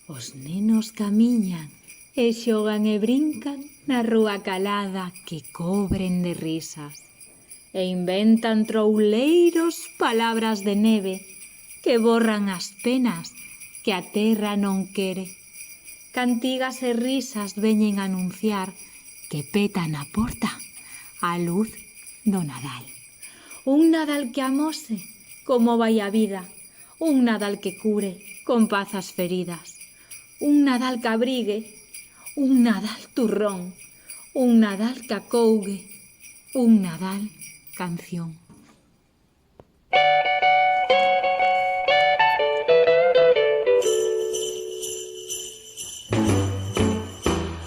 Os nenos camiñan e xogan e brincan na rúa calada que cobren de risas. E inventan trouleiros palabras de neve que borran as penas que a terra non quere. Cantigas e risas veñen a anunciar que peta na porta a luz do Nadal. Un Nadal que amose como vai a vida, un Nadal que cure con paz as feridas, un Nadal que abrigue, un Nadal turrón, un Nadal que acougue, un Nadal canción.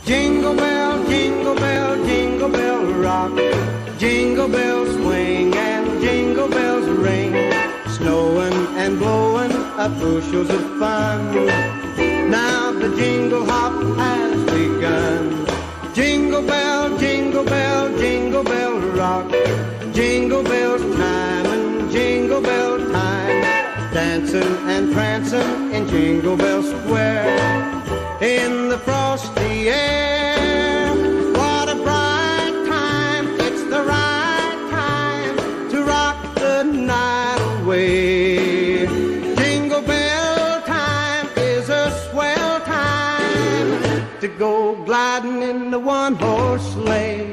Jingle bell, jingle bell, jingle bell rock. Jingle bells swing and jingle bells ring. Snowing and blowing up bushels of fun. Now the jingle hop has begun. Jingle bell, jingle bell, jingle bell rock. Jingle bells time and jingle bell time. Dancing and prancing in Jingle Bell Square. In the frosty air, what a bright time. It's the right time to rock the night away. Jingle bell time is a swell time to go gliding in the one-horse sleigh.